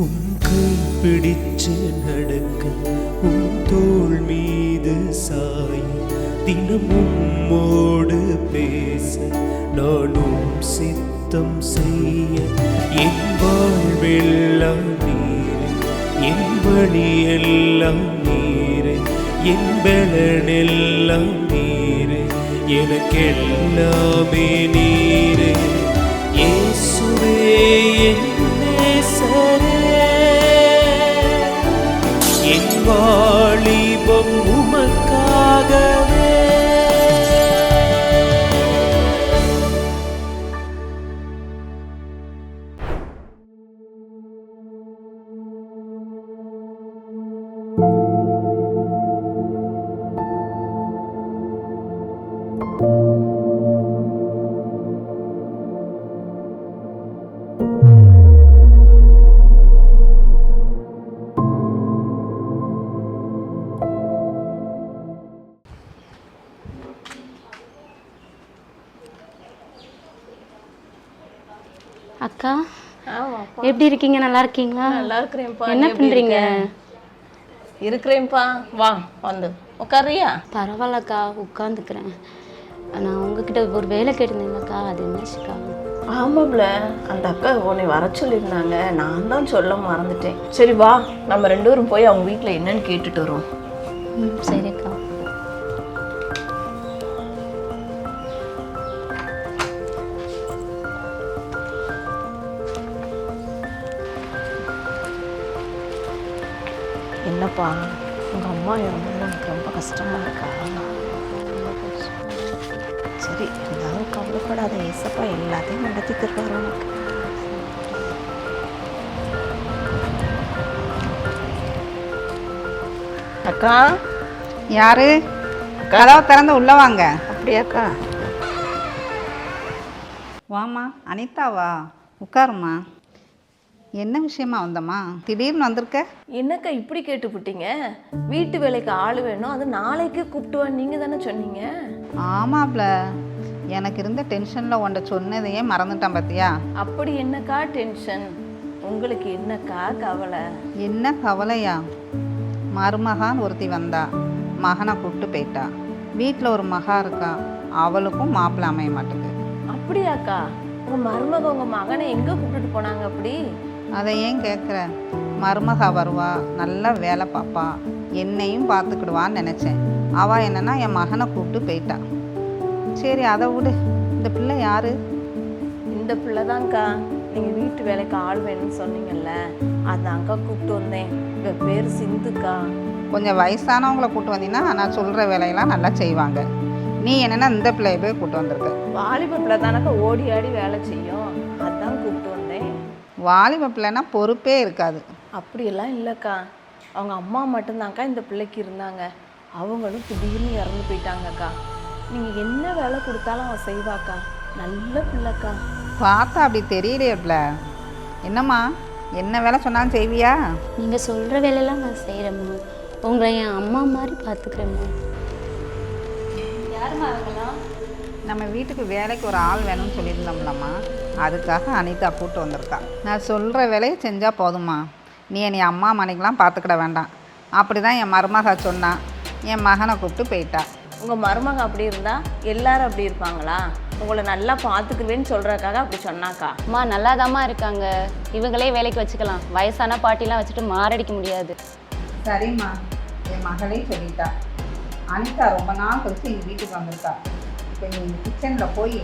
உன் கை பிடிச்சு நடக்க உன் தோள் மீது சாய தினம் உம்மோடு பேச நானும் சித்தம் செய்ய என் வாழ்வெல்லாம் நீரே என் வழியெல்லாம் நீரே என் பலனெல்லாம் நீரே எனக்கெல்லாமே நீரே இயேசுவே என் நேசரே என் வாலிபம் உமக்காகவே. அக்கா எப்படி இருக்கீங்க? நல்லா இருக்கீங்களா? நல்லா இருக்கிறேன்ப்பா. என்ன பண்றீங்க? இருக்கிறேன்ப்பா. வா வந்து உட்காரியா? பரவாயில்லக்கா, உட்காந்துக்கிறேன். நான் உங்ககிட்ட ஒரு வேலை கேட்டிருந்தேங்கக்கா, அது என்னச்சுக்கா? ஆமாம்ல, அந்த அக்கா உன்னை வர சொல்லியிருந்தாங்க, நான் தான் சொல்ல மறந்துட்டேன். சரி வா, நம்ம 2 பேரும் போய் அவங்க வீட்டில் என்னன்னு கேட்டுட்டு வரோம். சரிக்கா. என்னப்பா உங்கள் அம்மா இறந்து எனக்கு ரொம்ப கஷ்டமாக இருக்கா? சரி, இருந்தாலும் கவலைப்படாத, ஏசப்பா எல்லாத்தையும் நடத்தி தருவார் உனக்கு. அக்கா. யாரு? கதவை திறந்து உள்ள வாங்க. அப்படியாக்கா? வாம்மா. அனிதாவா? உட்காருமா. என்ன விஷயமா வந்தம்மா? திடீர்னு வந்திருக்க? என்னக்கா இப்படி கேட்டுவிட்டீங்க? வீட்டு வேலைக்கு ஆள் வேணும், அது நாளைக்கே கூப்பிட்டுவான்னு நீங்கள் தானே சொன்னீங்க. ஆமாப்ல, எனக்கு இருந்த டென்ஷனில் உன்ட சொன்னதையே மறந்துட்டேன் பார்த்தியா? அப்படி என்னக்கா டென்ஷன்? உங்களுக்கு என்னக்கா கவலை? என்ன கவலையா? மருமகான்னு ஒருத்தி வந்தா, மகனை கூப்பிட்டு போயிட்டா. வீட்டில் ஒரு மகா இருக்கா, அவளுக்கும் மாப்பிள்ளை அமைய மாட்டேங்குது. அப்படியாக்கா? உங்கள் மருமக உங்கள் மகனை எங்கே கூப்பிட்டுட்டு போனாங்க அப்படி? அதை ஏன் கேட்குற? மருமகா வருவா, நல்லா வேலை பார்ப்பா, என்னையும் பார்த்துக்கிடுவான்னு நினச்சேன். அவள் என்னன்னா என் மகனை கூப்பிட்டு போயிட்டா. சரி, அதை விடு. இந்த பிள்ளை யாரு? இந்த பிள்ளை தான்க்கா, நீங்கள் வீட்டு வேலைக்கு ஆள் வேணும்னு சொன்னீங்கல்ல, அதான்க்கா கூப்பிட்டு வந்தேன். இவ பேர் சிந்துக்கா. கொஞ்சம் வயசானவங்களை கூப்பிட்டு வந்தீங்கன்னா நான் சொல்கிற வேலையெல்லாம் நல்லா செய்வாங்க. நீ என்னென்னா இந்த பிள்ளைய போய் கூப்பிட்டு வந்திருக்க. வாலிப பிள்ளை தானக்கா, ஓடி ஆடி வேலை செய்யும், அதான் கூப்பிட்டு வந்தேன். வாலிப பிள்ளைனா பொறுப்பே இருக்காது. அப்படியெல்லாம் இல்லைக்கா, அவங்க அம்மா மட்டும்தான்க்கா இந்த பிள்ளைக்கு இருந்தாங்க. அவங்களும் திடீர்னு இறந்து போயிட்டாங்கக்கா. நீங்கள் என்ன வேலை கொடுத்தாலும் அவன் செய்வாக்கா. நல்ல பிள்ளைக்கா. பார்த்தா அப்படி தெரியலையே பிள்ளை. என்னம்மா, என்ன வேலை சொன்னாலும் செய்வியா? நீங்கள் சொல்கிற வேலையெல்லாம் நான் செய்கிறேம்மா. உங்களை என் அம்மா மாதிரி பார்த்துக்கிறேம்மா. யாரும்மா அவங்களாம்? நம்ம வீட்டுக்கு வேலைக்கு ஒரு ஆள் வேணும்னு சொல்லியிருந்தோம்லம்மா, அதுக்காக அனிதா கூப்பிட்டு வந்திருக்கா. நான் சொல்கிற வேலையை செஞ்சால் போதுமா, நீ என்னை அம்மா மணிக்கெலாம் பார்த்துக்கிட வேண்டாம். அப்படி தான் என் மருமக சொன்னான். என் மகனை கூப்பிட்டு போயிட்டா. உங்கள் மருமக அப்படி இருந்தால் எல்லாரும் அப்படி இருப்பாங்களா? உங்களை நல்லா பார்த்துக்குவேன்னு சொல்கிறதுக்காக அப்படி சொன்னாக்கா? அம்மா நல்லாதாம்மா இருக்காங்க, இவங்களே வேலைக்கு வச்சுக்கலாம். வயசான பாட்டிலாம் வச்சுட்டு மாரடிக்க முடியாது. சரிம்மா, என் மகளே சொல்லிட்டா. அனிதா ரொம்ப நாள் கழிச்சு எங்கள் வீட்டுக்கு வந்திருக்கா. இப்போ நீ கிச்சனில் போய்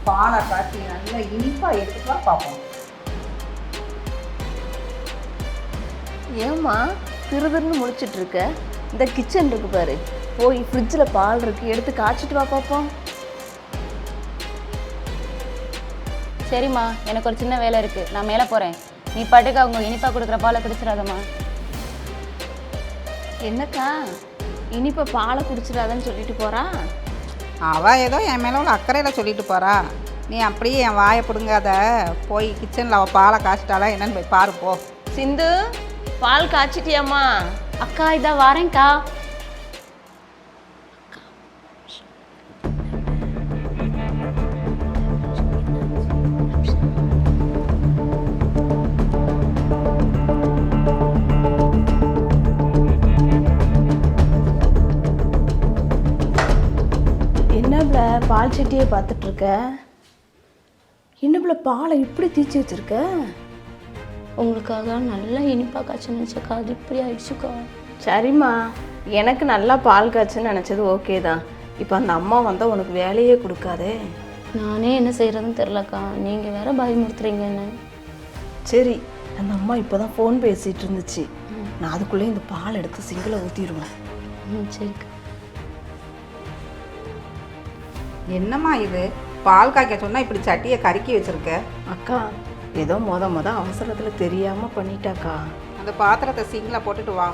பாலை காய்ச்சி நல்லா இனிப்பாக எடுத்துக்கலாம் பார்ப்போம். ஏம்மா திருதுன்னு முடிச்சிட்ருக்க? இந்த கிச்சன் இருக்கு பாரு, போய் ஃப்ரிட்ஜில் பால் இருக்குது, எடுத்து காய்ச்சிட்டு வா பார்ப்போம். சரிம்மா, எனக்கு ஒரு சின்ன வேலை இருக்குது, நான் மேலே போகிறேன். நீ பாட்டுக்கு அவங்க இனிப்பாக கொடுக்குற பாலை குடிச்சிடாதம்மா. என்னக்கா இனிப்பை பாலை குடிச்சிடாதன்னு சொல்லிட்டு போகிறா? அவள் ஏதோ என் மேலே உள்ள அக்கறையில் சொல்லிட்டு போகிறா. நீ அப்படியே என் வாயை பிடுங்காத. போய் கிச்சனில் அவள் பாலை காய்ச்சிட்டாளா என்னன்னு போய் பாரு போ. சிந்து, பால் காய்ச்சிட்டியாம்மா? அக்கா இதா வரேன்க்கா. பால் சட்டியை பார்த்துட்டு இருக்க? இன்னும் பாலை இப்படி தீச்சி வச்சிருக்க? உங்களுக்காக நல்லா இனிப்பா காய்ச்சி நினச்சக்கா, அது இப்படி ஆயிடுச்சுக்கா. சரிம்மா, எனக்கு நல்லா பால் காய்ச்சுன்னு நினச்சது ஓகே தான். இப்போ அந்த அம்மா வந்தால் உனக்கு வேலையே கொடுக்காதே. நானே என்ன செய்யறதுன்னு தெரிலக்கா, நீங்க வேற பயமுறுத்துறீங்க என்ன. சரி, அந்த அம்மா இப்போ தான் ஃபோன் பேசிகிட்டு இருந்துச்சு. நான் அதுக்குள்ளே இந்த பால் எடுத்து சிங்கில் ஊற்றிடுவேன். சரிக்கா. என்னம்மா இது, பால் காய்க்க சொன்னால் இப்படி சட்டியை கருக்கி வச்சுருக்க? அக்கா, ஏதோ மொத அவசரத்தில் தெரியாமல் பண்ணிட்டாக்கா. அந்த பாத்திரத்தை சிங்கில் போட்டுட்டு வா.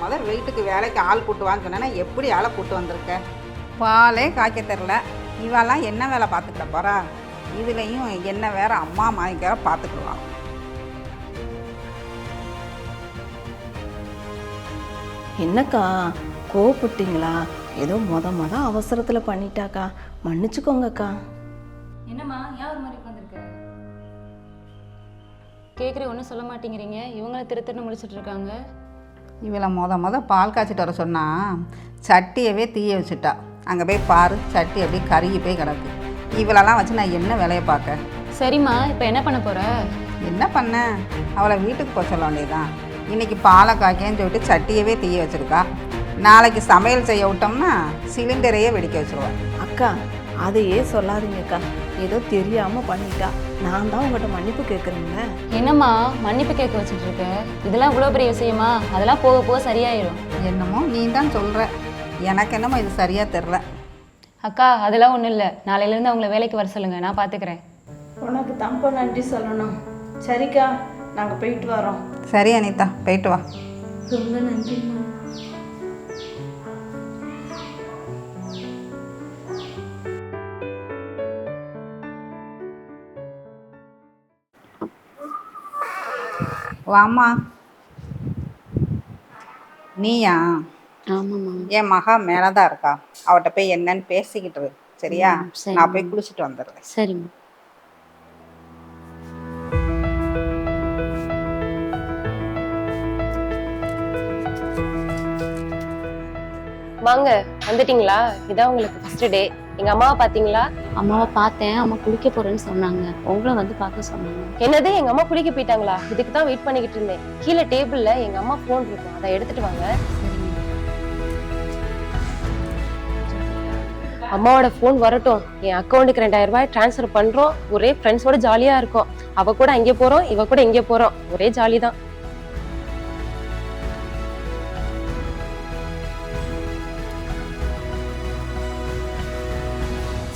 மொத வீட்டுக்கு வேலைக்கு ஆள் கூட்டு வான்னு சொன்னேன்னா எப்படி ஆளை கூட்டு வந்திருக்க? பாலே காய்க்க தெரில, இவெல்லாம் என்ன வேலை பார்த்துக்கிட்ட போகிறா? இதுலேயும் என்ன வேற அம்மா மாமிக்கார பார்த்துக்குவான். என்னக்கா கோவப்பட்டீங்களா? ஏதோ மொத அவசரத்தில் பண்ணிட்டாக்கா, மன்னிச்சுக்கோங்கக்கா. என்னம்மா ஏன் ஒரு மாதிரி உட்காந்துருக்க? கேட்குற ஒன்றும் சொல்ல மாட்டேங்கிறீங்க, இவங்கள திருத்தன்னு முடிச்சுட்டு இருக்காங்க. இவளை மொத பால் காய்ச்சிட்டு வர சொன்னால் சட்டியவே தீய வச்சுட்டா. அங்கே போய் பாரு, சட்டி அப்படியே கருகி போய் கிடக்கு. இவளெல்லாம் வச்சு நான் என்ன வேலையை பார்க்க? சரிம்மா, இப்போ என்ன பண்ண போற? என்ன பண்ண, அவளை வீட்டுக்கு போக சொல்ல வேண்டியதான். இன்றைக்கி பாலை காய்க்கன்னு சொல்லிட்டு சட்டியவே தீய வச்சுருக்கா. நாளைக்கு சமையல் செய்ய விட்டோம்னா சிலிண்டரையே வெடிக்க வச்சுருவாள். அக்கா, அதையே சொல்லாதீங்கக்கா, ஏதோ தெரியாமல் பண்ணிட்டா. நான் தான் உங்கள்கிட்ட மன்னிப்பு கேட்குறேங்க. என்னம்மா மன்னிப்பு கேட்க வச்சுட்டு இருக்க? இதெல்லாம் இவ்வளோ பெரிய விஷயமா? அதெல்லாம் போக போக சரியாயிடும். என்னமோ நீ தான் சொல்கிற, எனக்கு என்னமோ இது சரியாக தெரில. அக்கா, அதெல்லாம் ஒன்றும் இல்லை. நாளையிலேருந்து அவங்கள வேலைக்கு வர சொல்லுங்க, நான் பார்த்துக்கிறேன். உனக்கு தம்ப நன்றி சொல்லணும். சரிக்கா, நாங்கள் போயிட்டு வரோம். சரி அனிதா, போயிட்டு வா. ரொம்ப நன்றிம்மா. வாம்மா. நீயா? ஆமாம்மா. என் மகா மேலே தான் இருக்கா, அவட்ட போய் என்னன்னு பேசிக்கிட்டு இரு. சரியா? சரி. நான் போய் குளிச்சுட்டு வந்துடுறேன். சரிம்மா. வாங்க, வந்துட்டீங்களா? இதான் உங்களுக்கு ஃபர்ஸ்ட் டே. எங்க அம்மாவை பாத்தீங்களா? அம்மாவை பார்த்தேன், அம்மா குளிக்க போறேன்னு சொன்னாங்க. உங்களை வந்து பார்க்க சொன்னாங்க. என்னது, எங்க அம்மா குளிக்க போயிட்டாங்களா? இதுக்கு தான் வெயிட் பண்ணிக்கிட்டு இருந்தேன். கீழே டேபிள்ல எங்க அம்மா போன் இருக்கும், அதை எடுத்துட்டு வாங்க. அம்மாவோட போன் வரட்டும். என் அக்கௌண்ட்டுக்கு 2000 ரூபாய் டிரான்ஸ்ஃபர் பண்றோம். ஒரே ஃப்ரெண்ட்ஸோட ஜாலியா இருக்கும். அவ கூட அங்கே போறோம், இவ கூட இங்கே போறோம். ஒரே ஜாலி தான்.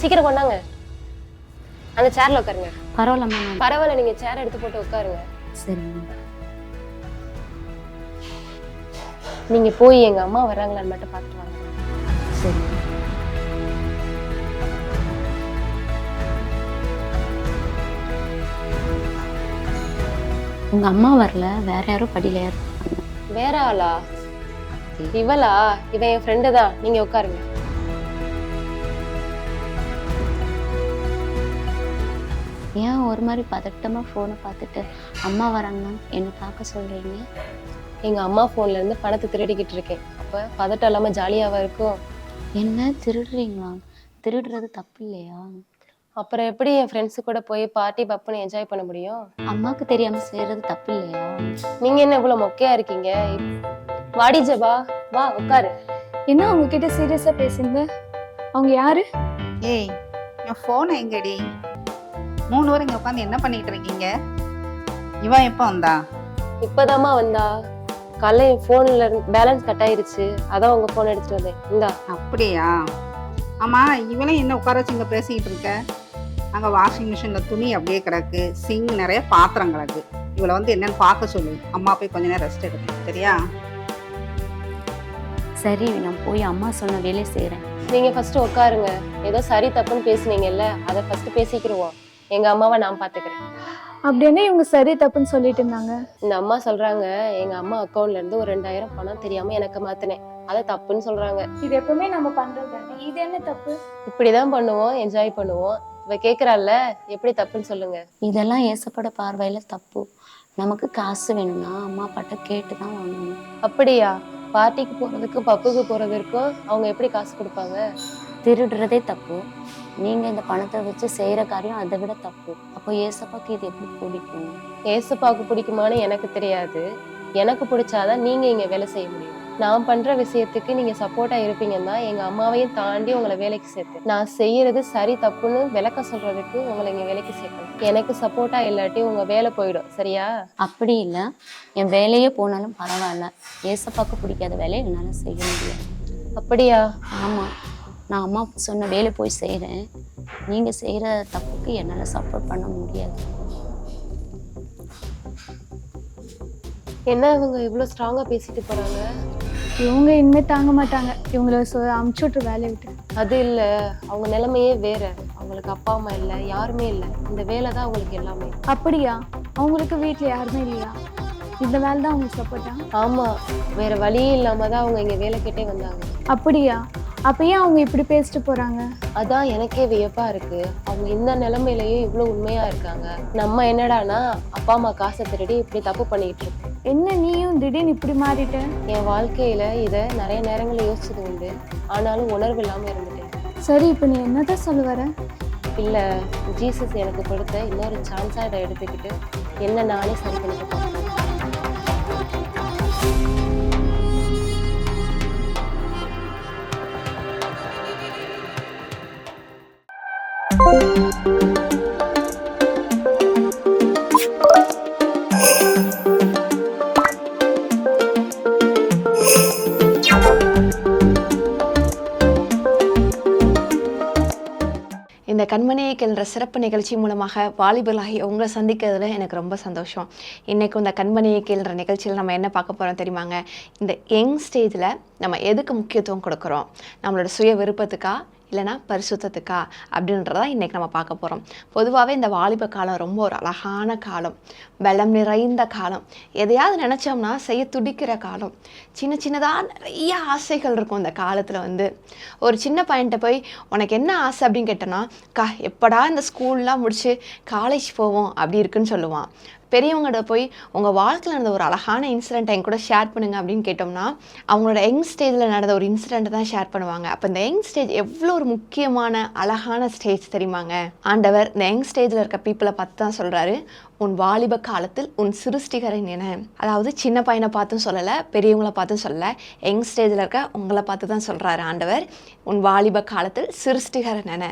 சீக்கிரம் கொண்டாங்க. அந்த சேர்ல உட்காருங்க. பரவாயில்லம்மா. பரவாயில்ல, நீங்க சேர் எடுத்து போட்டு உட்காருங்க. சரிம்மா. நீங்க போய் எங்க அம்மா வர்றாங்களான்னு மட்டும் பார்த்துட்டு வாங்க. சரி. உங்க அம்மா வரல, வேற யாரும் படியில இருக்காங்க. வேற ஆளா? இவளா? இவன் என் ஃப்ரெண்டு தான். நீங்க உட்காருங்க. ஏன் ஒரு மாதிரி பதட்டமா ஃபோனை பார்த்துட்டு அம்மா வராங்கன்னா என்ன பார்க்க சொல்றீங்க? எங்க அம்மா போன்ல இருந்து பணத்தை திருடிக்கிட்டு இருக்கேன். அப்ப பதட்டம் இல்லாம ஜாலியாவா இருக்கும்? என்ன திருடுறீங்களா? திருடுறது தப்பு இல்லையா? அப்புறம் எப்படி என் ஃப்ரெண்ட்ஸு கூட போய் பார்ட்டி பப்புன்னு என்ஜாய் பண்ண முடியும்? அம்மாக்கு தெரியாம செய்யறது தப்பு இல்லையா? நீங்க என்ன இவ்வளவு மொக்கையா இருக்கீங்க? வாடி ஜபா, வா உட்காரு. என்ன அவங்க கிட்ட சீரியஸா பேசுங்க? அவங்க யாரு? ஏய், என் ஃபோனை எங்கடி? 3 பேரும் இங்கே உட்காந்து என்ன பண்ணிட்டு இருக்கீங்க? இவன் எப்போ வந்தா? இப்பதாம்மா வந்தா. காலைல என் போன்ல பேலன்ஸ் கட் ஆயிருச்சு, அதான் உங்க போன் எடுத்துட்டு வந்தேன். இந்தா. அப்படியா? ஆமாம், இவளையும் என்ன உட்கார வச்சு இங்கே பேசிக்கிட்டு இருக்க? அங்கே வாஷிங் மிஷினில் துணி அப்படியே கிடக்கு, சிங் நிறைய பாத்திரம் கிடக்கு. இவளை வந்து என்னன்னு பார்க்க சொல்லு. அம்மா போய் கொஞ்ச நேரம் ரெஸ்ட் எடுக்கணும். சரியா? சரி, நான் போய் அம்மா சொன்ன வேலையை செய்யறேன். நீங்க ஃபர்ஸ்ட் உட்காருங்க. ஏதோ சரி தப்புன்னு பேசுனீங்கல்ல, அதை ஃபர்ஸ்ட் பேசிக்கிருவோம். எங்க அம்மாவை நான் பாத்துக்கிறேன். அப்படின்னா இவங்க சரி தப்புன்னு சொல்லிட்டு இருந்தாங்க. இந்த அம்மா சொல்றாங்க, எங்க அம்மா அக்கௌண்ட்ல இருந்து ஒரு 2000 பணம் தெரியாம எனக்கு மாத்தினேன், அதை தப்புன்னு சொல்றாங்க. இது எப்பவுமே நம்ம பண்றது தானே, இது என்ன தப்பு? இப்படிதான் பண்ணுவோம், என்ஜாய் பண்ணுவோம். இவ கேக்குறாள்ல, எப்படி தப்புன்னு சொல்லுங்க. இதெல்லாம் ஏசப்பட பார்வையில தப்பு. நமக்கு காசு வேணும்னா அம்மா அப்பாட்ட கேட்டு தான் வாங்கணும். அப்படியா? பார்ட்டிக்கு போகிறதுக்கும் பப்புக்கு போகிறதுக்கும் அவங்க எப்படி காசு கொடுப்பாங்க? திருடுறதே தப்பு, நீங்கள் இந்த பணத்தை வச்சு செய்கிற காரியம் அதை விட தப்பு. அப்போ ஏசப்பாக்கு இது எப்படி பிடிக்கும்? ஏசப்பாவுக்கு பிடிக்குமான்னு எனக்கு தெரியாது. எனக்கு பிடிச்சாதான் நீங்கள் இங்கே வேலை செய்ய முடியும். நான் பண்ணுற விஷயத்துக்கு நீங்கள் சப்போர்ட்டாக இருப்பீங்கன்னா எங்கள் அம்மாவையும் தாண்டி உங்களை வேலைக்கு சேர்த்து நான் செய்கிறது சரி தப்புன்னு விளக்க சொல்கிறதுக்கு உங்களை இங்கே வேலைக்கு சேர்க்கணும். எனக்கு சப்போர்ட்டாக இல்லாட்டி உங்கள் வேலை போயிடும். சரியா? அப்படி இல்லை, என் வேலையே போனாலும் பரவாயில்ல, ஏசப்பாக்கு பிடிக்காத வேலையை என்னால் செய்ய முடியாது. அப்படியா? ஆமாம், நான் அம்மா சொன்ன வேலை போய் செய்கிறேன். நீங்கள் செய்கிற தப்புக்கு என்னால் சப்போர்ட் பண்ண முடியாது. என்ன இவங்க இவ்வளோ ஸ்ட்ராங்காக பேசிட்டு போகிறாங்க? இவங்க இனிமேல் தாங்க மாட்டாங்க, இவங்கள அமுச்சு விட்ரு வேலையை விட்டு. அது இல்லை, அவங்க நிலைமையே வேற. அவங்களுக்கு அப்பா அம்மா இல்லை, யாருமே இல்லை. இந்த வேலை தான் அவங்களுக்கு எல்லாமே. அப்படியா? அவங்களுக்கு வீட்டில் யாருமே இல்லையா? இந்த வேலை தான் அவங்களுக்கு சப்போர்ட்டா? ஆமாம், வேற வழியே இல்லாமல் தான் அவங்க இங்கே வேலை கேட்டே வந்தாங்க. அப்படியா? அப்போ ஏன் அவங்க இப்படி பேசிட்டு போகிறாங்க? அதான் எனக்கே வியப்பாக இருக்குது. அவங்க இந்த நிலைமையிலையும் இவ்வளோ உண்மையாக இருக்காங்க. நம்ம என்னடானா அப்பா அம்மா காசை திருடி இப்படி தப்பு பண்ணிக்கிட்டு இருக்கோம். என்ன நீயும் திடீர்னு இப்படி மாறிட்ட? என் வாழ்க்கையில் இதை நிறைய நேரங்களில் யோசிச்சது உண்டு, ஆனாலும் உணர்வு இல்லாமல் இருந்துட்டேன். சரி, இப்போ நீ என்னதான் சொல்ல வர? இல்லை, ஜீசஸ் எனக்கு கொடுத்த இன்னொரு சான்ஸாக இதை எடுத்துக்கிட்டு என்ன நானே சரி பண்ணிட்டு போகிறேன். இந்த கண்மணியை கேள்ற சிறப்பு நிகழ்ச்சி மூலமாக வாலிபர்களாகி உங்களை சந்திக்கிறதுல எனக்கு ரொம்ப சந்தோஷம். இன்றைக்கும் இந்த கண்மணியை கேள்ற நிகழ்ச்சியில் நம்ம என்ன பார்க்க போகிறோம் தெரியுமாங்க? இந்த யங் ஸ்டேஜில் நம்ம எதுக்கு முக்கியத்துவம் கொடுக்குறோம்? நம்மளோட சுய விருப்பத்துக்கா இல்லைனா பரிசுத்தத்துக்கா அப்படின்றதான் இன்றைக்கி நம்ம பார்க்க போகிறோம். பொதுவாகவே இந்த வாலிப காலம் ரொம்ப ஒரு அழகான காலம், பலம் நிறைந்த காலம், எதையாவது நினச்சோம்னா செய்ய துடிக்கிற காலம். சின்ன சின்னதாக நிறைய ஆசைகள் இருக்கும் இந்த காலத்தில். ஒரு சின்ன பையன்கிட்ட போய் உனக்கு என்ன ஆசை அப்படின்னு கேட்டோன்னா, எப்படா இந்த ஸ்கூல்லாம் முடிச்சு காலேஜ் போவோம் அப்படி இருக்குன்னு சொல்லுவான். பெரியவங்கள்ட்ட போய் உங்கள் வாழ்க்கையில் நடந்த ஒரு அழகான இன்சிடென்ட் என் கூட ஷேர் பண்ணுங்க அப்படின்னு கேட்டோம்னா அவங்களோட யங் ஸ்டேஜில் நடந்த ஒரு இன்சிடென்ட் தான் ஷேர் பண்ணுவாங்க. அப்போ இந்த யங் ஸ்டேஜ் எவ்வளோ ஒரு முக்கியமான அழகான ஸ்டேஜ் தெரியுமாங்க? ஆண்டவர் இந்த யங் ஸ்டேஜில் இருக்க பீப்புளை பார்த்து தான் சொல்கிறாரு, உன் வாலிப காலத்தில் உன் சிருஷ்டிகரை நினை. அதாவது சின்ன பையனை பார்த்தும் சொல்லலை, பெரியவங்களை பார்த்தும் சொல்லலை, யங் ஸ்டேஜில் இருக்க உங்களை பார்த்து தான் சொல்கிறாரு ஆண்டவர், உன் வாலிப காலத்தில் சிருஷ்டிகரை நினை.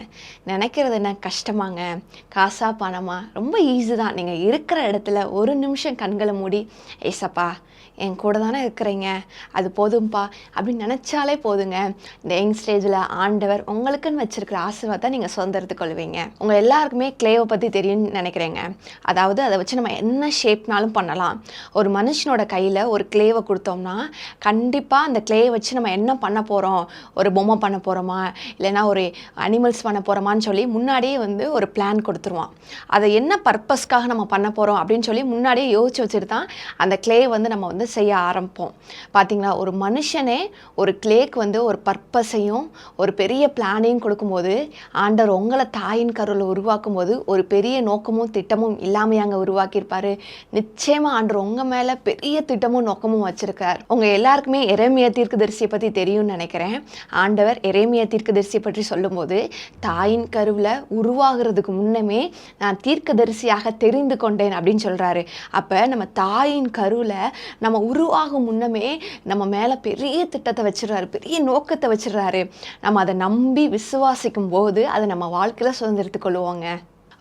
நினைக்கிறது என்ன கஷ்டமாங்க? காசா பணமா? ரொம்ப ஈஸி தான். நீங்கள் இருக்கிற இடத்துல ஒரு நிமிஷம் கண்களை மூடி ஏசப்பா என் கூட தானே இருக்கிறீங்க, அது போதும்பா அப்படின்னு நினச்சாலே போதுங்க. இந்த யங் ஸ்டேஜில் ஆண்டவர் உங்களுக்குன்னு வச்சுருக்கிற ஆசீர்வாதத்தை நீங்கள் சுதந்திரத்துக் கொள்வீங்க. உங்கள் எல்லாருக்குமே கிளேவை பற்றி தெரியும்னு நினைக்கிறேங்க. அதாவது அதை வச்சு நம்ம என்ன ஷேப்னாலும் பண்ணலாம். ஒரு மனுஷனோட கையில் ஒரு கிளேவை கொடுத்தோம்னா கண்டிப்பாக அந்த கிளேயை வச்சு நம்ம என்ன பண்ண போகிறோம், ஒரு பொம்மை பண்ண போகிறோமா இல்லைனா ஒரு அனிமல்ஸ் பண்ண போகிறோமான்னு சொல்லி முன்னாடியே ஒரு பிளான் கொடுத்துருவான். அதை என்ன பர்பஸ்க்காக நம்ம பண்ண போகிறோம் அப்படின்னு சொல்லி முன்னாடியே யோசிச்சு வச்சுட்டு தான் அந்த கிளே நம்ம செய்ய ஆரம்பிப்போம். பார்த்தீங்களா, ஒரு மனுஷனே ஒரு கிளேக்கு ஒரு பர்பஸையும் ஒரு பெரிய பிளானையும் கொடுக்கும்போது ஆண்டவர் உங்களை தாயின் கருவில் உருவாக்கும் போது ஒரு பெரிய நோக்கமும் திட்டமும் இல்லாமல் அங்கே உருவாக்கியிருப்பாரு. நிச்சயமாக ஆண்டவர் உங்கள் மேலே பெரிய திட்டமும் நோக்கமும் வச்சுருக்கார். உங்கள் எல்லாருக்குமே எரேமியா தீர்க்கதரிசியை பற்றி தெரியும்னு நினைக்கிறேன். ஆண்டவர் எரேமியா தீர்க்கதரிசியை பற்றி சொல்லும்போது தாயின் கருவில் உருவாகிறதுக்கு முன்னமே நான் தீர்க்கதரிசியாக தெரிந்து கொண்டேன் அப்படின்னு சொல்கிறாரு. அப்போ நம்ம தாயின் கருவில் நம்ம உருவாகும் முன்னமே நம்ம மேலே பெரிய திட்டத்தை வச்சிடறாரு, பெரிய நோக்கத்தை வச்சிடறாரு. நம்ம அதை நம்பி விசுவாசிக்கும் போது அதை நம்ம வாழ்க்கையில் சுதந்திரத்துக் கொள்ளுவோங்க.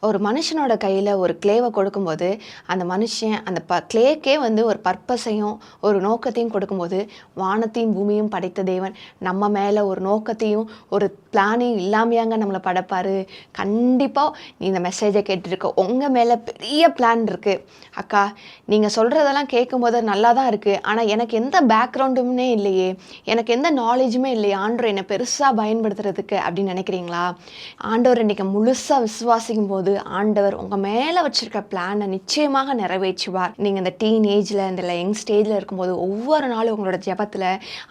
ஒரு மனுஷனோட கையில் ஒரு கிளேவை கொடுக்கும்போது அந்த மனுஷன் அந்த கிளேக்கே ஒரு பர்பஸையும் ஒரு நோக்கத்தையும் கொடுக்கும்போது வானத்தையும் பூமியும் படைத்த தேவன் நம்ம மேலே ஒரு நோக்கத்தையும் ஒரு பிளானையும் இல்லாமையாங்க நம்மளை படைப்பார். கண்டிப்பாக நீ இந்த மெசேஜை கேட்டுருக்க உங்கள் மேலே பெரிய பிளான் இருக்குது. அக்கா நீங்கள் சொல்கிறதெல்லாம் கேட்கும்போது நல்லா தான் இருக்குது, ஆனால் எனக்கு எந்த பேக்ரவுண்டுமே இல்லையே, எனக்கு எந்த நாலேஜுமே இல்லையே ஆண்டவர் என்னை பெருசாக பயன்படுத்துறதுக்கு அப்படின்னு நினைக்கிறீங்களா? ஆண்டவர் இன்றைக்கி முழுசாக விசுவாசிக்கும் போது ஆண்டவர் உங்கள் மேலே வச்சுருக்க பிளானை நிச்சயமாக நிறைவேற்றுவார். நீங்கள் இந்த டீன் ஏஜில் இந்த யங் ஸ்டேஜில் இருக்கும்போது ஒவ்வொரு நாளும் உங்களோட ஜெபத்தில்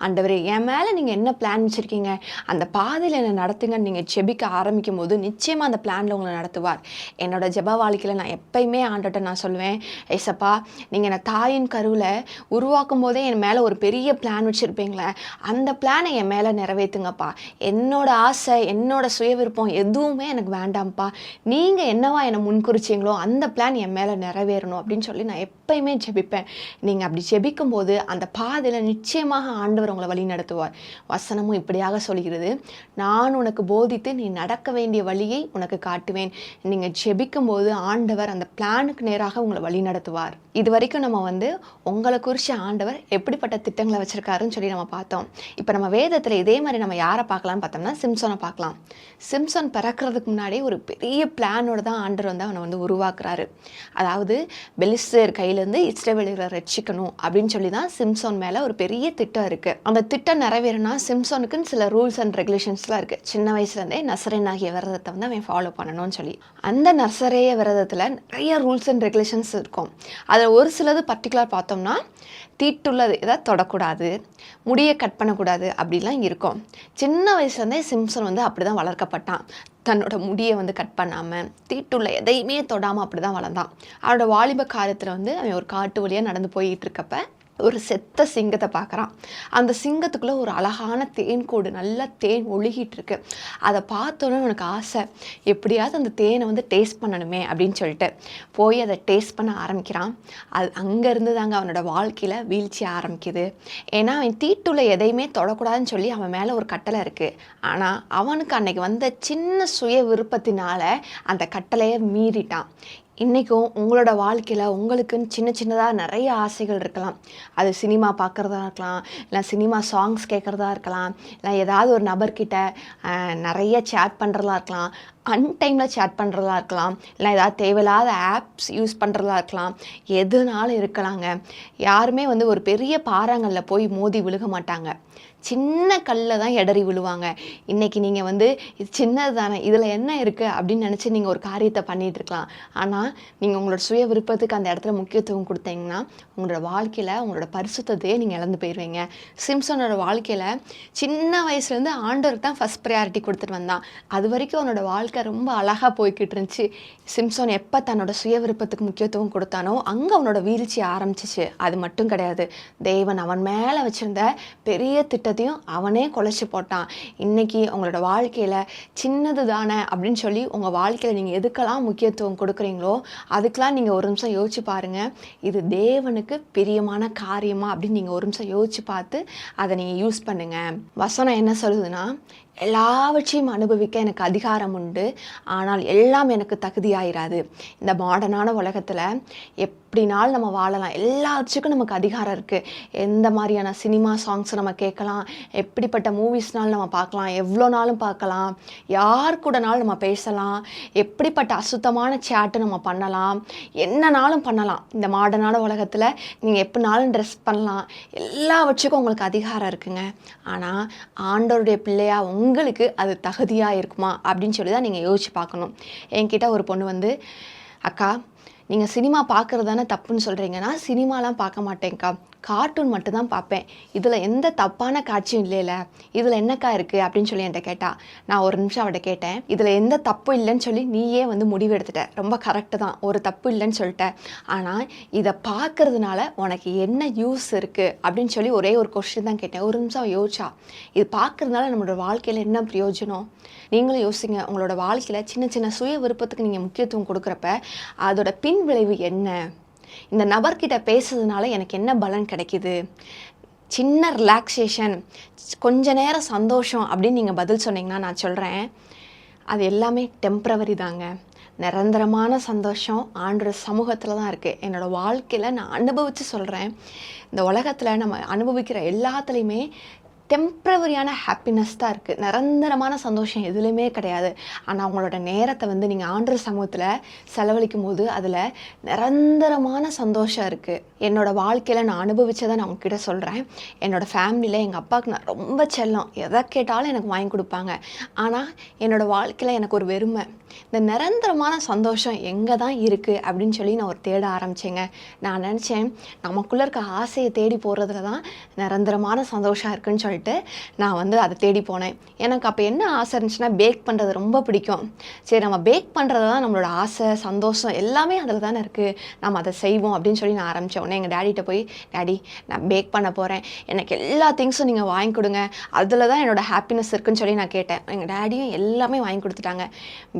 ஆண்டவரே என் மேலே நீங்கள் என்ன பிளான் வச்சுருக்கீங்க, அந்த பாதையில் என்னை நடத்துங்கன்னு நீங்கள் ஜெபிக்க ஆரம்பிக்கும் போது நிச்சயமாக அந்த பிளானில் உங்களை நடத்துவார். என்னோட ஜெப வாழ்க்கையில் நான் எப்பயுமே ஆண்டவர்கிட்ட நான் சொல்லுவேன், ஏசப்பா நீங்கள் என்னை தாயின் கருவில் உருவாக்கும் போதே என் மேலே ஒரு பெரிய பிளான் வச்சுருப்பீங்களே, அந்த பிளானை என் மேலே நிறைவேற்றுங்கப்பா. என்னோட ஆசை என்னோட சுய விருப்பம் எதுவுமே எனக்கு வேண்டாம்ப்பா, நீங்கள் என்னவா என்னை முன்குறிச்சிங்களோ அந்த பிளான் என் மேலே நிறைவேறணும் அப்படின்னு சொல்லி நான் எப்பயுமே ஜெபிப்பேன். நீங்கள் அப்படி ஜெபிக்கும் போது அந்த பாதையில் நிச்சயமாக ஆண்டவர் உங்களை வழி நடத்துவார். வசனமும் இப்படியாக சொல்கிறது, நான் உனக்கு போதித்து நீ நடக்க வேண்டிய வழியை உனக்கு காட்டுவேன். நீங்கள் ஜெபிக்கும் போது ஆண்டவர் அந்த பிளானுக்கு நேராக உங்களை வழி நடத்துவார். இது வரைக்கும் நம்ம உங்களை குறித்து ஆண்டவர் எப்படிப்பட்ட திட்டங்களை வச்சுருக்காருன்னு சொல்லி நம்ம பார்த்தோம். இப்போ நம்ம வேதத்தில் இதே மாதிரி நம்ம யாரை பார்க்கலான்னு பார்த்தோம்னா சிம்சோனை பார்க்கலாம். சிம்சோன் பிறக்கிறதுக்கு முன்னாடி ஒரு பெரிய பிளானோட தான் ஆண்டவர் அவனை உருவாக்குறாரு. அதாவது பெலிஸ்தர் கையிலேருந்து இஸ்ரவேலரை ரட்சிக்கணும் அப்படின்னு சொல்லி தான் சிம்சோன் மேலே ஒரு பெரிய திட்டம் இருக்குது. அந்த திட்டம் நிறைவேறினா சிம்சோனுக்குன்னு சில ரூல்ஸ் அண்ட் ரெகுலேஷன்ஸ்லாம் இருக்குது. சின்ன வயசுலேருந்தே நசரேன் ஆகிய விரதத்தை அவன் ஃபாலோ பண்ணணும்னு சொல்லி அந்த நசரேய விரதத்தில் நிறைய ரூல்ஸ் அண்ட் ரெகுலேஷன்ஸ் இருக்கும். அதில் ஒரு சிலது பர்டிகுலர் பார்த்தோம்னா தீட்டுள்ளது எதாவது தொடக்கூடாது, முடியை கட் பண்ணக்கூடாது அப்படிலாம் இருக்கும். சின்ன வயசுலேருந்தே சிம்சன் அப்படி தான் வளர்க்கப்பட்டான். தன்னோட முடியை கட் பண்ணாமல் தீட்டுள்ள எதையுமே தொடாமல் அப்படி தான் வளர்ந்தான். அவனோட வாலிப காலத்தில் அவன் ஒரு காட்டு வழியாக நடந்து போயிட்டு இருக்கப்ப ஒரு செத்த சிங்கத்தை பார்க்குறான். அந்த சிங்கத்துக்குள்ளே ஒரு அழகான தேன் கூடு, நல்லா தேன் ஒழுகிட்டு இருக்கு. அதை பார்த்தோன்னே உனக்கு ஆசை, எப்படியாவது அந்த தேனை டேஸ்ட் பண்ணணுமே அப்படின்னு சொல்லிட்டு போய் அதை டேஸ்ட் பண்ண ஆரம்பிக்கிறான். அது அங்கேருந்து தாங்க அவனோட வாழ்க்கையில் வீழ்ச்சி ஆரம்பிக்குது. ஏன்னா அவன் தீட்டுள்ள எதையுமே தொடக்கூடாதுன்னு சொல்லி அவன் மேலே ஒரு கட்டளை இருக்குது. ஆனால் அவனுக்கு அன்னைக்கு சின்ன சுய விருப்பத்தினால அந்த கட்டளையை மீறிட்டான். இன்றைக்கும் உங்களோட வாழ்க்கையில் உங்களுக்குன்னு சின்ன சின்னதாக நிறைய ஆசைகள் இருக்கலாம். அது சினிமா பார்க்குறதா இருக்கலாம், இல்லை சினிமா சாங்ஸ் கேட்குறதா இருக்கலாம், இல்லை ஏதாவது ஒரு நபர்கிட்ட நிறைய சேட் பண்ணுறதா இருக்கலாம், அன்டைமில் சேட் பண்ணுறதா இருக்கலாம், இல்லை ஏதாவது தேவையில்லாத ஆப்ஸ் யூஸ் பண்ணுறதா இருக்கலாம், எதுனாலும் இருக்கலாங்க. யாருமே ஒரு பெரிய பாறாங்கல்ல போய் மோதி விழுக மாட்டாங்க, சின்ன கல்லில் தான் இடறி விழுவாங்க. இன்றைக்கி நீங்கள் இது சின்னது தானே, இதில் என்ன இருக்குது அப்படின்னு நினச்சி நீங்கள் ஒரு காரியத்தை பண்ணிகிட்டு இருக்கலாம். ஆனால் நீங்கள் உங்களோட சுய விருப்பத்துக்கு அந்த இடத்துல முக்கியத்துவம் கொடுத்தீங்கன்னா உங்களோட வாழ்க்கையில் உங்களோட பரிசுத்தத்தையே நீங்கள் இழந்து போயிடுவீங்க. சிம்சனோட வாழ்க்கையில் சின்ன வயசுலேருந்து ஆண்டவருக்கு தான் ஃபஸ்ட் ப்ரையாரிட்டி கொடுத்துட்டு வந்தான். அது வரைக்கும் அவனோட வாழ்க்கை ரொம்ப அழகாக போய்கிட்டு இருந்துச்சு. சிம்சோன் எப்போ தன்னோட சுய விருப்பத்துக்கு முக்கியத்துவம் கொடுத்தானோ அங்கே அவனோட வீழ்ச்சி ஆரம்பிச்சிச்சு. அது மட்டும் கிடையாது, தேவன் அவன் மேலே வச்சுருந்த பெரிய திட்டத்தையும் அவனே குலைச்சி போட்டான். இன்னைக்கு உங்களோட வாழ்க்கையில் சின்னது தானே அப்படின்னு சொல்லி உங்கள் வாழ்க்கையில் நீங்கள் எதுக்கெல்லாம் முக்கியத்துவம் கொடுக்குறீங்களோ அதுக்கெலாம் நீங்கள் ஒரு நிமிஷம் யோசிச்சு பாருங்கள், இது தேவனுக்கு பிரியமான காரியமா அப்படின்னு நீங்கள் ஒரு நிமிஷம் யோசிச்சு பார்த்து அதை நீங்கள் யூஸ் பண்ணுங்கள். வசனம் என்ன சொல்லுதுன்னா, எல்லாவற்றையும் அனுபவிக்க எனக்கு அதிகாரம் உண்டு, ஆனால் எல்லாம் எனக்கு தகுதியாயிராது. இந்த மாடர்னான உலகத்தில் எப்படினாலும் நம்ம வாழலாம், எல்லாத்துக்கும் நமக்கு அதிகாரம் இருக்குது. எந்த மாதிரியான சினிமா சாங்ஸை நம்ம கேட்கலாம், எப்படிப்பட்ட மூவிஸ்னாலும் நம்ம பார்க்கலாம், எவ்வளோ நாளும் பார்க்கலாம், யார் கூடனாலும் நம்ம பேசலாம், எப்படிப்பட்ட அசுத்தமான சேட்டு நம்ம பண்ணலாம், என்னனாலும் பண்ணலாம். இந்த மாடர்னான உலகத்தில் நீங்கள் எப்படினாலும் ட்ரெஸ் பண்ணலாம், எல்லாவற்றுக்கும் உங்களுக்கு அதிகாரம் இருக்குங்க. ஆனால் ஆண்டவருடைய பிள்ளையா உங்களுக்கு அது தகுதியாக இருக்குமா அப்படின்னு சொல்லி தான் நீங்கள் யோசிச்சு பார்க்கணும். என்கிட்ட ஒரு பொண்ணு அக்கா நீங்கள் சினிமா பார்க்குறது தானே தப்புன்னு சொல்கிறீங்கன்னா, சினிமாலாம் பார்க்க மாட்டேங்க்கா, கார்ட்டூன் மட்டும்தான் பார்ப்பேன், இதில் எந்த தப்பான காட்சியும் இல்லைல்ல, இதில் என்னக்கா இருக்குது அப்படின்னு சொல்லி என்கிட்ட கேட்டா. நான் ஒரு நிமிஷம் அவட்ட கேட்டேன், இதில் எந்த தப்பு இல்லைன்னு சொல்லி நீயே முடிவு எடுத்துட்ட, ரொம்ப கரெக்டு தான், ஒரு தப்பு இல்லைன்னு சொல்லிட்டேன், ஆனால் இதை பார்க்கறதுனால உனக்கு என்ன யூஸ் இருக்குது அப்படின்னு சொல்லி ஒரே ஒரு கொஸ்டின் தான் கேட்டேன். ஒரு நிமிஷம் யோசிச்சா, இது பார்க்கறதுனால நம்மளோட வாழ்க்கையில் என்ன பிரயோஜனம்? நீங்களும் யோசிங்க, உங்களோட வாழ்க்கையில் சின்ன சின்ன சுய விருப்பத்துக்கு நீங்கள் முக்கியத்துவம் கொடுக்குறப்ப அதோட பின் விளைவு என்ன? இந்த நபர்கிட்ட பேசுறதுனால எனக்கு என்ன பலன் கிடைக்குது? சின்ன ரிலாக்ஸேஷன், கொஞ்ச நேரம் சந்தோஷம் அப்படின்னு நீங்கள் பதில் சொன்னீங்கன்னா நான் சொல்கிறேன், அது எல்லாமே டெம்ப்ரவரி தாங்க. நிரந்தரமான சந்தோஷம் ஆண்டவர் சமூகத்தில் தான் இருக்குது. என்னோடய வாழ்க்கையில் நான் அனுபவித்து சொல்கிறேன், இந்த உலகத்தில் நம்ம அனுபவிக்கிற எல்லாத்துலேயுமே டெம்ப்ரவரியான ஹாப்பினஸ் தான் இருக்குது, நிரந்தரமான சந்தோஷம் எதுலேயுமே கிடையாது. ஆனால் அவங்களோட நேரத்தை வந்து நீங்கள் ஆண்டவர் சமூகத்தில் செலவழிக்கும் போது அதில் நிரந்தரமான சந்தோஷம் இருக்குது. என்னோடய வாழ்க்கையில் நான் அனுபவிச்சதை நான் உங்ககிட்ட சொல்கிறேன். என்னோடய ஃபேமிலியில் எங்கள் அப்பாவுக்கு நான் ரொம்ப செல்லம், எதை கேட்டாலும் எனக்கு வாங்கி கொடுப்பாங்க. ஆனால் என்னோடய வாழ்க்கையில் எனக்கு ஒரு வெறுமை, இந்த நிரந்தரமான சந்தோஷம் எங்கே தான் இருக்குது அப்படின்னு சொல்லி நான் ஒரு தேட ஆரம்பித்தேங்க. நான் நினச்சேன் நமக்குள்ளே இருக்க ஆசையை தேடி போகிறதுல தான் நிரந்தரமான சந்தோஷம் இருக்குதுன்னு சொல்லிட்டு நான் வந்து அதை தேடி போனேன். எனக்கு அப்போ என்ன ஆசை இருந்துச்சுன்னா, பேக் பண்ணுறது ரொம்ப பிடிக்கும். சரி, நம்ம பேக் பண்ணுறது தான் நம்மளோட ஆசை, சந்தோஷம் எல்லாமே அதில் தானே இருக்குது, நம்ம அதை செய்வோம் அப்படின்னு சொல்லி நான் ஆரம்பித்தேன். உடனே எங்கள் டேடிகிட்ட போய், டேடி நான் பேக் பண்ண போகிறேன், எனக்கு எல்லா திங்ஸும் நீங்கள் வாங்கி கொடுங்க, அதில் தான் என்னோடய ஹாப்பினஸ் இருக்குதுன்னு சொல்லி நான் கேட்டேன். எங்கள் டேடியும் எல்லாமே வாங்கி கொடுத்துட்டாங்க.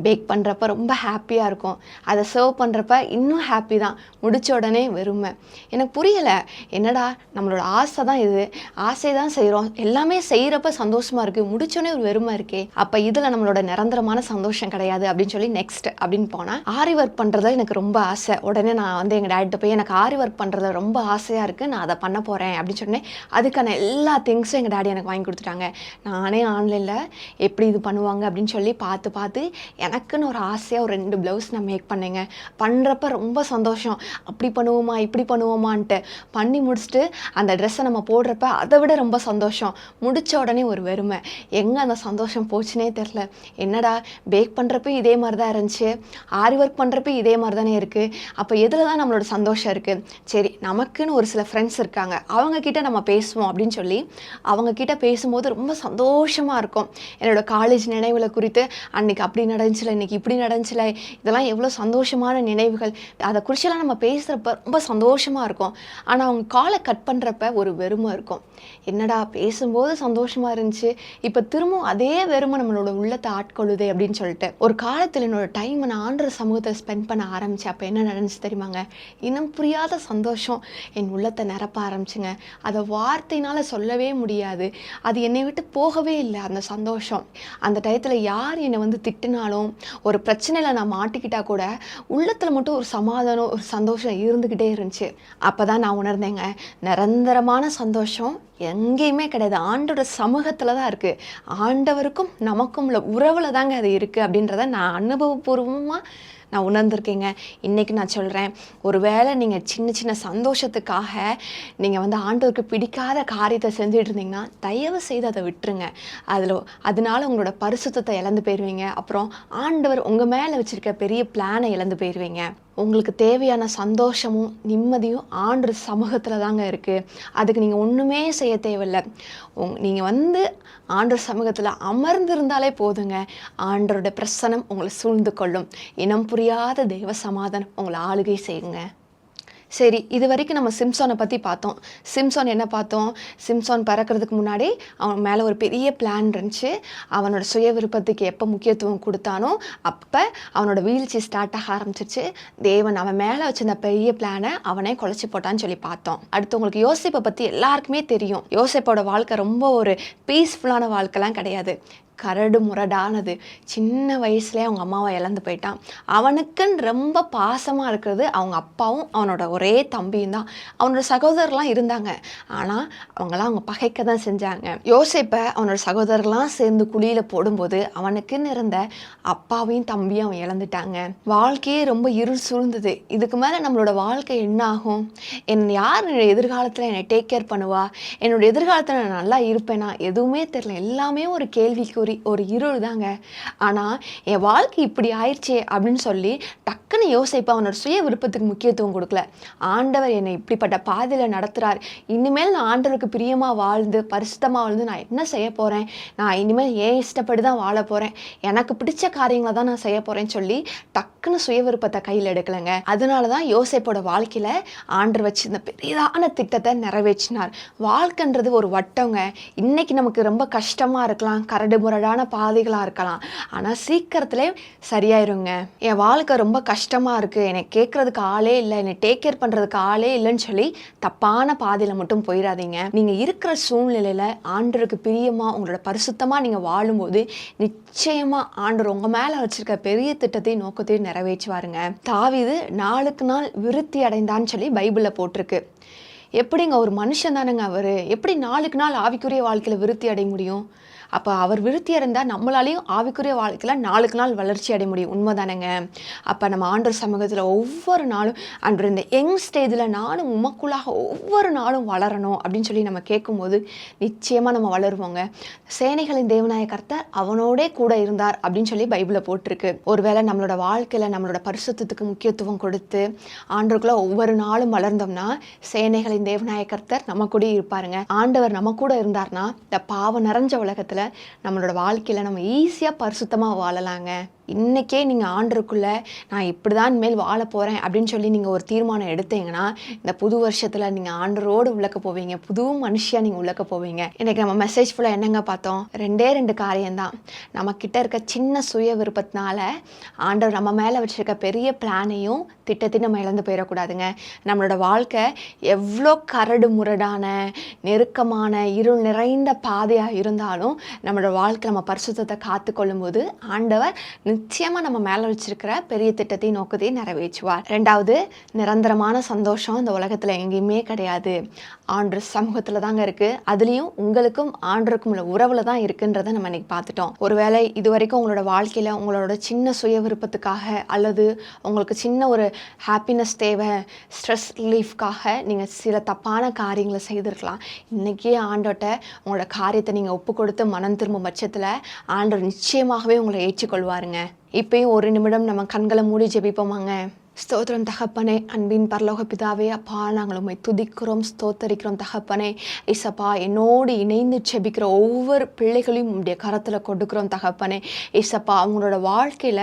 பேக் பண்ணுறப்ப ரொம்ப ஹாப்பியாக இருக்கும், அதை சர்வ் பண்ணுறப்ப இன்னும் ஹாப்பி தான். முடித்த உடனே வெறுமை. எனக்கு புரியலை, என்னடா நம்மளோட ஆசை தான் இது, ஆசை தான் செய்கிறோம், எல்லாமே செய்கிறப்ப சந்தோஷமாக இருக்குது, முடிச்சோடனே ஒரு வெறுமை இருக்கே, அப்போ இதில் நம்மளோட நிரந்தரமான சந்தோஷம் கிடையாது அப்படின்னு சொல்லி நெக்ஸ்ட் அப்படின்னு போனால், ஆரி ஒர்க் பண்ணுறதுல எனக்கு ரொம்ப ஆசை. உடனே நான் வந்து எங்கள் டேடிட்ட போய், எனக்கு ஆரி ஒர்க் பண்ணுறதுல ரொம்ப ஆசையாக இருக்குது, நான் அதை பண்ண போகிறேன் அப்படின்னு சொன்னேன். அதுக்கான எல்லா திங்ஸும் எங்கள் டேடி எனக்கு வாங்கி கொடுத்துட்டாங்க. நானே ஆன்லைனில் எப்படி இது பண்ணுவாங்க அப்படின்னு சொல்லி பார்த்து எனக்குன்னு ஒரு ஆசையாக ஒரு 2 ப்ளவுஸ் நான் மேக் பண்ணேங்க. பண்ணுறப்ப ரொம்ப சந்தோஷம், அப்படி பண்ணுவோமா இப்படி பண்ணுவோமான்ட்டு பண்ணி முடிச்சுட்டு அந்த ட்ரெஸ்ஸை நம்ம போடுறப்ப அதை விட ரொம்ப சந்தோஷம். முடித்த உடனே ஒரு வெறுமை, எங்கே அந்த சந்தோஷம் போச்சுனே தெரில. என்னடா பேக் பண்ணுறப்ப இதே மாதிரி தான் இருந்துச்சு, ஆரி ஒர்க் பண்ணுறப்ப இதே மாதிரி தானே இருக்குது, அப்போ எதில் தான் நம்மளோட சந்தோஷம் இருக்குது? சரி, நமக்குன்னு ஒரு சில ஃப்ரெண்ட்ஸ் இருக்காங்க, அவங்கக்கிட்ட நம்ம பேசுவோம் அப்படின்னு சொல்லி அவங்கக்கிட்ட பேசும்போது ரொம்ப சந்தோஷமாக இருக்கும். என்னோடய காலேஜ் நினைவுகளை குறித்து, அன்றைக்கி அப்படி நடந்துச்சுல, இன்றைக்கி இப்படி நடந்துச்சுல, இதெல்லாம் எவ்வளோ சந்தோஷமான நினைவுகள், அதை குறிச்செல்லாம் நம்ம பேசுகிறப்ப ரொம்ப சந்தோஷமாக இருக்கும். ஆனால் அவங்க காலை கட் பண்ணுறப்ப ஒரு வெறுமை இருக்கும். என்னடா பேசும்போது சந்தோஷமாக இருந்துச்சு, இப்போ திரும்பவும் அதே வெறுமை நம்மளோட உள்ளத்தை ஆட்கொள்ளுதே அப்படின்னு சொல்லிட்டு ஒரு காலத்தில் என்னோட டைமை நான் ஆண்டவர் சமூகத்தில் ஸ்பெண்ட் பண்ண ஆரம்பித்தேன். அப்போ என்ன நடந்துச்சு தெரியுமாங்க? இன்னும் புரியாத சந்தோஷம் என் உள்ளத்தை நிரப்ப ஆரம்பிச்சுங்க. அதை வார்த்தையினால் சொல்லவே முடியாது, அது என்னை விட்டு போகவே இல்லை அந்த சந்தோஷம். அந்த டயத்தில் யார் என்னை வந்து திட்டினாலும், ஒரு பிரச்சனையில் நான் மாட்டிக்கிட்டா கூட உள்ளத்தில் மட்டும் ஒரு சமாதானம், ஒரு சந்தோஷம் இருந்துக்கிட்டே இருந்துச்சு. அப்போ தான் நான் உணர்ந்தேங்க, நிரந்தரமான சந்தோஷம் எங்கேயுமே கிடையாது, ஆண்டோட சமூகத்தில் தான் இருக்குது. ஆண்டவருக்கும் நமக்கும் உள்ள உறவில் தாங்க அது இருக்குது அப்படின்றத நான் அனுபவபூர்வமாக நான் உணர்ந்திருக்கேங்க. இன்றைக்கி நான் சொல்கிறேன், ஒருவேளை நீங்கள் சின்ன சின்ன சந்தோஷத்துக்காக நீங்கள் வந்து ஆண்டவருக்கு பிடிக்காத காரியத்தை செஞ்சுட்டு இருந்தீங்கன்னா தயவு செய்து அதை விட்டுருங்க. அதனால உங்களோட பரிசுத்தத்தை இழந்து போயிடுவீங்க. அப்புறம் ஆண்டவர் உங்கள் மேலே வச்சுருக்க பெரிய பிளானை இழந்து போயிடுவீங்க. உங்களுக்கு தேவையான சந்தோஷமும் நிம்மதியும் ஆண்டவர் சமூகத்தில் தாங்க இருக்குது. அதுக்கு நீங்கள் ஒன்றுமே செய்ய தேவையில்லை. நீங்கள் வந்து ஆண்டவர் சமூகத்தில் அமர்ந்திருந்தாலே போதுங்க, ஆண்டவரோட பிரசன்னம் உங்களை சூழ்ந்து கொள்ளும். இனம் புரியாத தெய்வ சமாதானம் உங்களை ஆளுகை செய்யுங்க. சரி, இது வரைக்கும் நம்ம சிம்சோனை பற்றி பார்த்தோம். சிம்சோன் என்ன பார்த்தோம்? சிம்சோன் பிறக்கிறதுக்கு முன்னாடி அவன் மேலே ஒரு பெரிய பிளான் இருந்துச்சு. அவனோட சுய விருப்பத்துக்கு எப்போ முக்கியத்துவம் கொடுத்தானோ அப்போ அவனோட வீழ்ச்சி ஸ்டார்ட் ஆக ஆரம்பிச்சிருச்சு. தேவன் அவன் மேலே வச்சிருந்த பெரிய பிளானை அவனே குலைச்சி போட்டான்னு சொல்லி பார்த்தோம். அடுத்து உங்களுக்கு யோசேப்பை பற்றி எல்லாருக்குமே தெரியும். யோசேப்போட வாழ்க்கை ரொம்ப ஒரு பீஸ்ஃபுல்லான வாழ்க்கைலாம் கிடையாது, கரடு முரடானது. சின்ன வயசுலேயே அவங்க அம்மாவை இழந்து போயிட்டான். அவனுக்குன்னு ரொம்ப பாசமாக இருக்கிறது அவங்க அப்பாவும் அவனோட ஒரே தம்பியும் தான். அவனோட சகோதரர்லாம் இருந்தாங்க, ஆனால் அவங்களாம் அவங்க பகைக்க தான் செஞ்சாங்க. யோசேப்பை அவனோட சகோதரர்லாம் சேர்ந்து குழியில் போடும்போது அவனுக்குன்னு இருந்த அப்பாவையும் தம்பியும் அவன் இழந்துட்டாங்க. வாழ்க்கையே ரொம்ப இருள் சூழ்ந்தது. இதுக்கு மேலே நம்மளோட வாழ்க்கை என்ன ஆகும்? யார் எதிர்காலத்தில் என்னை டேக் கேர் பண்ணுவா? என்னோட எதிர்காலத்தில் நான் நல்லா இருப்பேனா? எதுவுமே தெரியல. எல்லாமே ஒரு கேள்விக்கு ஒரு இருள் தாங்க. ஆனால் என் வாழ்க்கை இப்படி ஆயிடுச்சே அப்படின்னு சொல்லி டக்குன்னு யோசிப்பா அவனோட சுய விருப்பத்துக்கு முக்கியத்துவம் கொடுக்கல. ஆண்டவர் என்னை இப்படிப்பட்ட பாதையில் நடத்துகிறார், இனிமேல் நான் ஆண்டவருக்கு பிரியமாக வாழ்ந்து பரிசுத்தமாக வாழ்ந்து நான் என்ன செய்ய போகிறேன்? நான் இனிமேல் ஏன் இஷ்டப்படி தான் வாழ போகிறேன், எனக்கு பிடிச்ச காரியங்களை தான் நான் செய்ய போகிறேன்னு சொல்லி டக்குன்னு சுய விருப்பத்தை கையில் எடுக்கலைங்க. அதனால தான் யோசேப்போட வாழ்க்கையில் ஆண்டவர் வச்சு இந்த பெரிதான திட்டத்தை நிறைவேற்றினார். வாழ்க்கைன்றது ஒரு வட்டங்க. இன்னைக்கு நமக்கு ரொம்ப கஷ்டமாக இருக்கலாம், கரடு முரடான பாதைகளாக இருக்கலாம், ஆனால் சீக்கிரத்திலே சரியாயிருங்க. என் வாழ்க்கை ரொம்ப கஷ்டமாக இருக்குது, என்னை கேட்குறதுக்கு ஆளே இல்லை, என்னை டேக் கேர் பண்ணுறதுக்கு ஆளே இல்லைன்னு சொல்லி தப்பான பாதையில் மட்டும் போயிடாதீங்க. நீங்கள் இருக்கிற சூழ்நிலையில் ஆண்டவருக்கு பிரியமாக உங்களோட பரிசுத்தமாக நீங்கள் வாழும்போது நிச்சயமாக ஆண்டவர் உங்கள் மேலே வச்சுருக்க பெரிய திட்டத்தையும் நோக்கத்தையும் நிறைவேற்றுவாருங்க. தாவீது நாளுக்கு நாள் விருத்தி அடைந்தான்னு சொல்லி பைபிளில் போட்டிருக்கு. எப்படிங்க ஒரு மனுஷன் தானேங்க அவர், எப்படி நாளுக்கு நாள் ஆவிக்குரிய வாழ்க்கையில் விருத்தி அடைய முடியும்? அப்போ அவர் விருத்தி அடைந்தால் நம்மளாலையும் ஆவிக்குரிய வாழ்க்கையில் நாளுக்கு நாள் வளர்ச்சி அடைய முடியும். உண்மைதானேங்க? அப்போ நம்ம ஆண்டவர் சமூகத்தில் ஒவ்வொரு நாளும் அன்று இந்த யங் ஸ்டேஜில் நானும் உமக்குள்ளாக ஒவ்வொரு நாளும் வளரணும் அப்படின்னு சொல்லி நம்ம கேட்கும்போது நிச்சயமாக நம்ம வளருவோங்க. சேனைகளின் தேவனாய கர்த்தர் அவனோடே கூட இருந்தார் அப்படின்னு சொல்லி பைபிளில் போட்டிருக்கு. ஒருவேளை நம்மளோட வாழ்க்கையில் நம்மளோட பரிசுத்தத்துக்கு முக்கியத்துவம் கொடுத்து ஆண்டவருக்குள்ள ஒவ்வொரு நாளும் வளர்ந்தோம்னா சேனைகளின் தேவனாய கர்த்தர் நம்ம கூட இருப்பாருங்க. ஆண்டவர் நம்ம கூட இருந்தார்னா இந்த பாவம் நிறைஞ்ச உலகத்தில் நம்மளோட வாழ்க்கையில் நம்ம ஈஸியாக பரிசுத்தமாக வாழலாங்க. இன்றைக்கே நீங்கள் ஆண்டருக்குள்ளே நான் இப்படி தான் இனிமேல் வாழ போகிறேன் அப்படின்னு சொல்லி நீங்கள் ஒரு தீர்மானம் எடுத்தீங்கன்னா இந்த புது வருஷத்தில் நீங்கள் ஆண்டரோடு உள்ளக்க போவீங்க, புது மனுஷியாக நீங்கள் உள்ளக்க போவீங்க. இன்றைக்கி நம்ம மெசேஜ் ஃபுல்லாக என்னங்க பார்த்தோம்? 2 காரியம்தான். நம்மக்கிட்ட இருக்க சின்ன சுய விருப்பத்தினால ஆண்டவர் நம்ம மேலே வச்சுருக்க பெரிய பிளானையும் திட்டத்தையும் நம்ம இழந்து போயிடக்கூடாதுங்க. நம்மளோட வாழ்க்கை எவ்வளோ கரடு முரடான நெருக்கமான இருள் நிறைந்த பாதையாக இருந்தாலும் நம்மளோட வாழ்க்கை நம்ம பரிசுத்தத்தை காத்து கொள்ளும்போது ஆண்டவர் நிச்சயமாக நம்ம மேலே வச்சிருக்கிற பெரிய திட்டத்தையும் நோக்கத்தையும் நிறைவேற்றுவார். 2வது, நிரந்தரமான சந்தோஷம் இந்த உலகத்தில் எங்கேயுமே கிடையாது, ஆண்டு சமூகத்தில் தாங்க இருக்குது. அதுலேயும் உங்களுக்கும் ஆண்டருக்கும் உள்ள உறவில் தான் இருக்குன்றதை நம்ம இன்னைக்கு பார்த்துட்டோம். ஒருவேளை இது வரைக்கும் உங்களோட வாழ்க்கையில் உங்களோட சின்ன சுய விருப்பத்துக்காக அல்லது உங்களுக்கு சின்ன ஒரு ஹாப்பினஸ் தேவை, ஸ்ட்ரெஸ் ரிலீஃப்காக நீங்கள் சில தப்பான காரியங்களை செய்திருக்கலாம். இன்றைக்கே ஆண்டோட்ட உங்களோட காரியத்தை நீங்கள் ஒப்பு கொடுத்து மனம் திரும்பும் பட்சத்தில் ஆண்டவர் நிச்சயமாகவே உங்களை ஏற்றுக்கொள்வாருங்க. இப்பயும் ஒரு நிமிடம் நம்ம கண்களை மூடி ஜெபிப்போமாங்க. ஸ்தோத்திரம் தகப்பனே, அன்பின் பரலோக பிதாவே, அப்பா நாங்கள் உம்மை துதிக்கிறோம், ஸ்தோத்தரிக்கிறோம் தகப்பனே. இசப்பா, என்னோடு இணைந்து செபிக்கிற ஒவ்வொரு பிள்ளைகளையும் உங்களுடைய கரத்தில் கொடுக்குறோம் தகப்பனே. இசப்பா, அவங்களோட வாழ்க்கையில்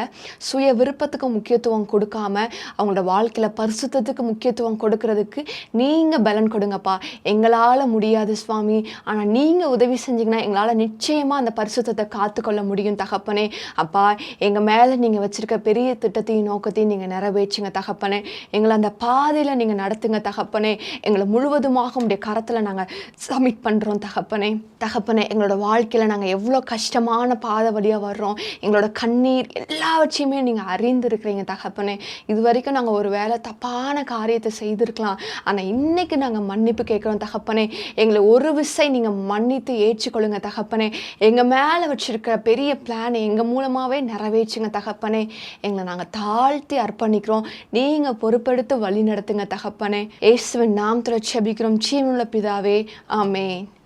சுய விருப்பத்துக்கு முக்கியத்துவம் கொடுக்காம அவங்களோட வாழ்க்கையில் பரிசுத்தத்துக்கு முக்கியத்துவம் கொடுக்கறதுக்கு நீங்கள் பலன் கொடுங்கப்பா. எங்களால் முடியாது சுவாமி, ஆனால் நீங்கள் உதவி செஞ்சீங்கன்னா எங்களால் நிச்சயமாக அந்த பரிசுத்தத்தை காத்துக்கொள்ள முடியும் தகப்பனே. அப்பா, எங்கள் மேலே நீங்கள் வச்சுருக்க பெரிய திட்டத்தையும் நோக்கத்தையும் நீங்கள் நிறைவேற்றி தகப்பனே. எங்களை அந்த பாதையில் நீங்கள் நடத்துங்க தகப்பனே. எங்களை முழுவதுமாக உங்களுடைய கரத்தில் நாங்கள் சப்மிட் பண்ணுறோம் தகப்பனே. தகப்பனே, எங்களோட வாழ்க்கையில் நாங்கள் எவ்வளோ கஷ்டமான பாதை வழியாக வர்றோம், எங்களோட கண்ணீர் எல்லாவற்றையுமே நீங்கள் அறிந்திருக்கிறீங்க தகப்பனே. இது வரைக்கும் நாங்கள் ஒரு வேளை தப்பான காரியத்தை செய்திருக்கலாம், ஆனால் இன்னைக்கு நாங்கள் மன்னிப்பு கேட்குறோம் தகப்பனே. எங்களை ஒரு விசை நீங்கள் மன்னித்து ஏற்றுக்கொள்ளுங்க தகப்பனே. எங்கள் மேலே வச்சிருக்கிற பெரிய பிளானை எங்கள் மூலமாகவே நிறைவேற்றுங்க தகப்பனே. எங்களை நாங்கள் தாழ்த்தி அர்ப்பணிக்கிறோம். நீங்கள் பொறுப்பெடுத்து வழி நடத்துங்க தகப்பனே. இயேசுவின் நாமத்தில் ஜெபிக்கிறோம் ஜீவனுள்ள பிதாவே, ஆமென்.